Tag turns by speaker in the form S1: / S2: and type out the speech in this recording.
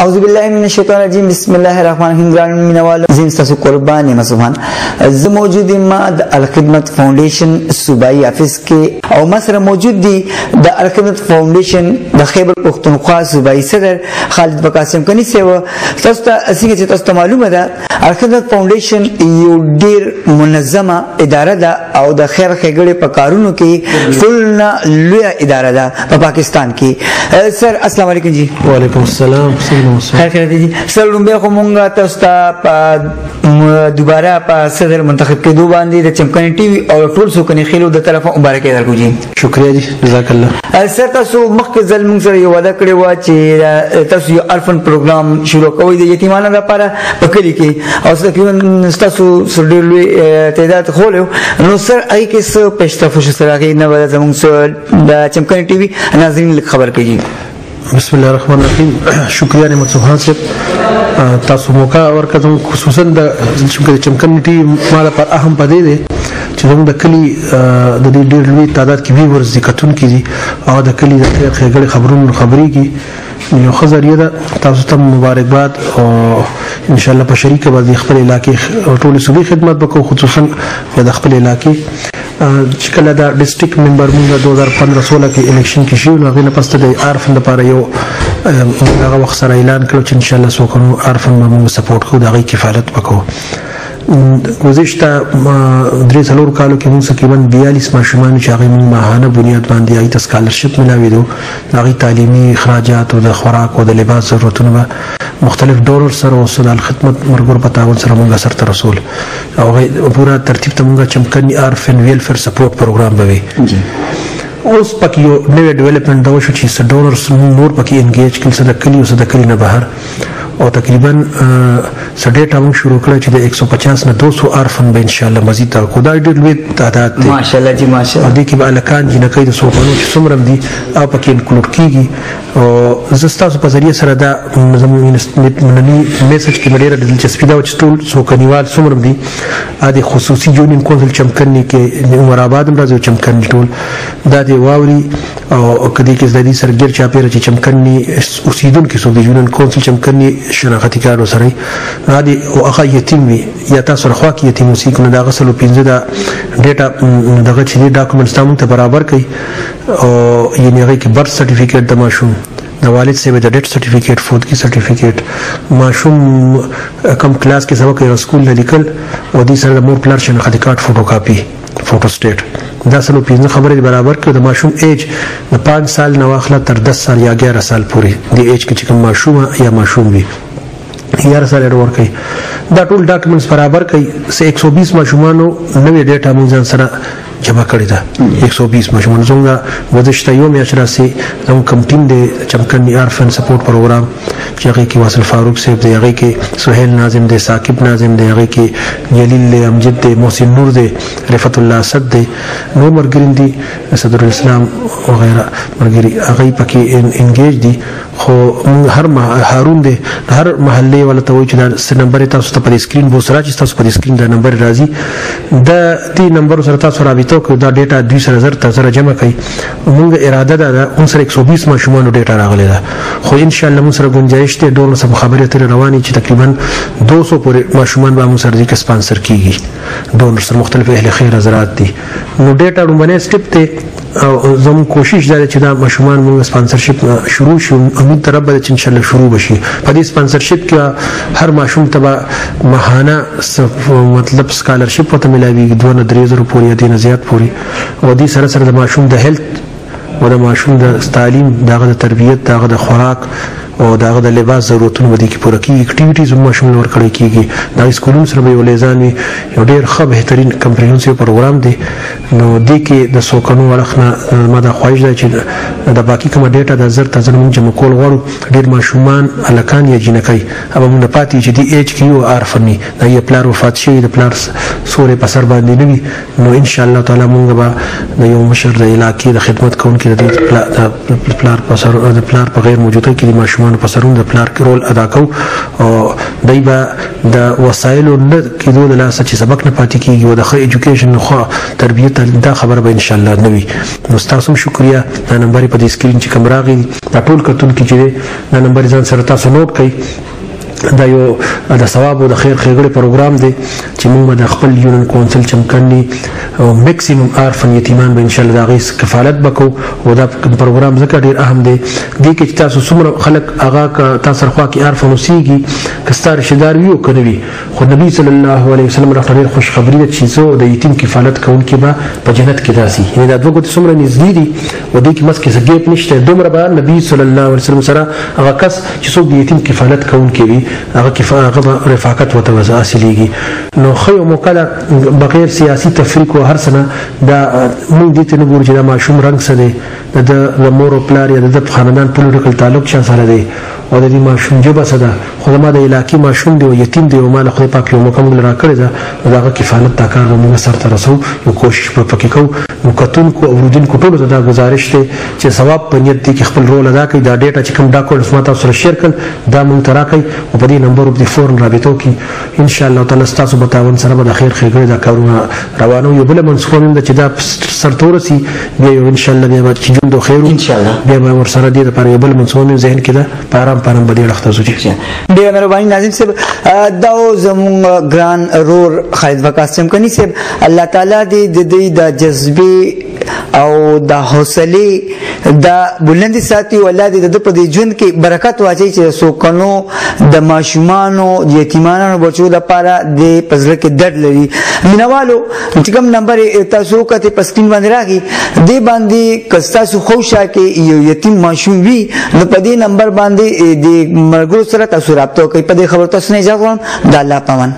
S1: اعوذ بالله من الشیطان الرجیم بسم الله الرحمن الرحیم ګران مینوالو زم تاسو قربان یم سبحان ز موجود ما د الخدمت فاونډیشن صوبایي افیس کې او مسره موجود دي د الخدمت فاونډیشن د خیبر پختونخوا صوبایي صدر خالد بقاسم کني سیو تاسو ته اسیږي چې تاسو ته معلومه ده الخدمت فاونډیشن یو ډیر منظمه اداره ده او د خیر ښېګړې په کارونو کې ټولنه لویه اداره ده په پاکستان کې سر السلام علیکم جی
S2: وعلیکم السلام
S1: خیر خیر دي سر لومبه خو مونږه تاسو ته دوباره په صدر منتخب کې دوه باندې د چمکانی ټي وي او ټول سوکني خېلو د طرفه مبارکي درکو جی
S2: شکریا جی جزاک الله
S1: سر تاسو مخکې ځل مونږ سره یو وعده کړی و چې تاسو یو الفن پروګرام شروع کوئ د یتیمانو لپاره په کلی کې او تقریبا تاسو سره لوی تعداد خولو نو سر اي کې څه پښتو سره کې نه ودا زموږ د چمکانی ټي وي ناظرین خبر کوي
S2: بسم الله الرحمن الرحیم شکریا نعمت سبحان صاحب تاسو موقع ورکړم خصوصا د چمکانی ټي ماده پر اهم پدې دي چې موږ د کلی د دې ډېر لوی تعداد کې وی ورز کتون کیږي او د کلی د خېګړې خبرونو خبري کی یو خزریه ده تاسو ته مبارکباد او ان شاء الله په شریکه باندې خپل علاقې ټول صوبې خدمت وکړو خصوصا د خپل علاقې چې کله دا ډیسټریکټ ممبر موږ 2015-16 کې الیکشن کې شو نو غوښنه پسته د عارفن لپاره یو هغه وخت سره اعلان کړو چې ان شاء الله سوکونو عارفن موږ سپورټ کوو دا غي کفالت وکړو گذشته 3 کالو کې موږ تقریبا 42 ماشومان چې هغه موږ ماهانه بنیاد باندې هغه سکالرشپ ملاوي دو هغه تعلیمي اخراجات او د خوراک او د لباس ضرورتونه مختلف ډالر سره او د خدمت مرګور په تعاون سره موږ سره رسول او پورا ترتیب ته موږ چمکني عارفن ویلفیر سپورټ پروګرام بوي اوس پکې یو نوې ډیولپمنٹ دا وشو چې ډالرز نور پکې انګیج کړي صد کلی او صد کلی نه بهر او تقریبا سډیټا موږ شروع کړل چې د 150 نه 200 عارفن به ان شاء الله مزید تا کو دا ډېر لوی تعداد دی
S1: ماشاءالله جی ماشاءالله
S2: دې کې به الکان جنکې د سوپانو چې څومره دي او پکې انکلود کیږي او زستاسو په ذریعہ سره دا زموږ میسج کې ډېر دلچسپي دا چې ټول سوکنیوال څومره دي ا دې خصوصي یونین کونسل چمکني کې عمر آباد راځي چمکني ټول دا دی واوري او کدي کې د دې سرګر چا پیره چې چمکني اوسیدونکو سو د یونین کونسل چمکني شناختی کارو سره غادي او هغه یتیم وي یا تاسو رخوا کې یتیم اوسې کنه دا غسل او پینځه دا ډیټا دغه چې ډاکومنټس تاسو ته برابر کړي او یعنی هغه کې برث سرټیفیکیټ د ماشوم د والد صاحب د ډیټ سرټیفیکیټ فوتګي سرټیفیکیټ ماشوم کم کلاس کې سبق یې سکول لیکل او د سره مور پلار شناختی کارت فوټو کاپي فوټو سټیټ دا سلو پینځه خبرې برابر کړو د ماشوم ایج د 5 سال نه واخله تر 10 سال یا 11 سال پورې د ایج کې چې کوم ماشوم یا ماشوم وي 11 سال ور کوي دا ټول ډاکومنټس برابر کوي 120 ماشومانو نوې ډیټا موږ سره جمع کړی دا 120 ماشومان څنګه ودشته یو میاشت راسي زموږ کوم ټیم دی چمکني عارفن سپورټ پروګرام چې هغه کې واصل فاروق صاحب دی هغه کې سہیل ناظم دی ثاقب ناظم دی هغه کې جلیل امجد دی محسن نور دی رفعت الله اسد دی نور مرګرین دی صدر الاسلام او غیره مرګری هغه پکې انګیج دي خو هر هارون دی هر محلي ولا ته وایي چې دا نمبر تاسو ته په سکرین بو سره چې تاسو په سکرین دا نمبر راځي دا دې نمبر سره تاسو رابطه کو دا ډیټا 2000 جمع کړئ موږ اراده ده اون سره 120 ماشومان ډیټا راغلی ده خو ان شاء الله موږ سره گنجائش ته ډول سم خبره تر رواني چې تقریبا 200 پورې ماشومان به موږ سره کې سپانسر کیږي ډول سره مختلف اهل خیر حضرات دي نو ډیټا رومنه سټپ ته او زموږ کوشش ده چې دا ماشومان موږ سپانسرشپ شروع شو امید تر به ان شاء الله شروع بشي په دې سپانسرشپ کې هر ماشوم ته ماهانه مطلب سکالرشپ ته ملاوي 2-3 پورې یا دینه زیات پورې او دې سره سره د ماشوم د هیلث او د ماشوم د تعلیم دغه د تربیت دغه د خوراک او دغه د لباس ضرورتونه ودی کې پوره کیږي اکټیویټیز هم ماشوم لور کړی کیږي دا سکولونو سره به ولېزاني یو ډېر ښه بهترین کمپریهنسیو پروګرام دی نو دې کې د سوکنو ورخنه ماده خواهش ده چې د باقي کوم ډیټا د زر تزر مونږ جمع کول غواړو ډېر ماشومان الکان یا جنکای اوبه مونږ پاتې چې دی ایج کیو عارفني دا یې پلار وفات شوی د پلار سورې په سر باندې نوي نو ان شاء الله تعالی مونږ به د یو مشر د علاقې د خدمت کوونکو کې د پلار په غیر موجوده کې د ماشومان په سرونو د پلار رول ادا کوو او دای به د وسایلو نه کېدو د لاسه چې سبق نه پاتې کیږي او د ښه ایجوکیشن خو تربیت دا خبره به ان شاء الله نه وي. نو تاسو هم شکریا. دا نمبر په دې سکرین چې کوم راغی دا ټول کتونکي چې دا نمبر ځان سره تاسو نوٹ کړئ. دا یو د ثواب او د خیر ښېګړې پروګرام دی چې موږ د خپل یونین کونسل چمکني او میکسیمم عارفن یتیمان به ان شاء الله د هغې کفالت به کوو او دا پروګرام ځکه ډېر اهم دی. دې کې چې تاسو څومره خلک هغه که تا سره خوا کې عارفن اوسېږي که ستا رشتهدار وي او که نه وي خو نبي صلی الله علیه وسلم راته ډېر خوشخبري ده چې زه د یتیم کفالت کوونکي به په جنت کې داسي یعنې دا دوه ګوتې څومره نږدې دي او دې کې منځ کې څه ګیپ نشته. دومره به نبي صلی الله علیه وسلم سره هغه کس چې څوک د یتیم کفالت کوونکی وي هغه رفاقت ورته حاصلېږي. نو ښه یو موقع ده بغیر سیاسي تفریق او هر څه نه دا موږ دې ته نه ګورو چې دا ماشوم رنګ څه دی د مور او پلار یا د خاندان پولیټیکل تعلق چا سره دی او د دې ماشوم ژبه څه ده خو زما د علاقې ماشوم دی او یتیم دی او ما له خدای پاک یو موقع موږ راکړې ده نو د هغه کفالت دا کار به موږ سرته رسوو یو کوشش به پکې کوو. نو کتونکو او اورېدونکو ټولو ته دا ګزارش دی چې ثواب په نیت دی کې خپل رول ادا کړئ. دا ډیټا چې کوم ډاکومنټس ما تاسو سره شیر کړل دا موږ ته راکړئ او په دې نمبر باندې فورن رابطه وکړئ. ان شاء الله تعالی ستاسو په تعاون سره به د خیر ښېګړې دا کارونه روانو. یو بله منصوبه مې ده چې دا سرته ورسي بیا یو ان شاء الله بیا به چې ژوند خیر بیا به ورسره دې دپاره یو بله منصوبه مې ذهن کې ده په ارام په ارام به دې اړخ ته ځو.
S1: ډېره مهرباني ناظم صاحب. دا زموږ ګران رور خالد وقاص چمکني صاحب الله تعالی دې د دې د جذبې او د حوصلې دا بلندي ساتي او الله دې د په دې ژوند کې برکت واچي چې سوکنو د ماشومانو یتیمانو بچو لپاره د پزړه کې درد لري. مینوالو چې کوم نمبر تاسو کته په سکرین باندې راغی دې باندې کستا سو خوشا کې یو یتیم ماشوم وي نو په دې نمبر باندې د مرګ سره تاسو رابطه کوي. په دې خبر تاسو نه اجازه د الله پامن.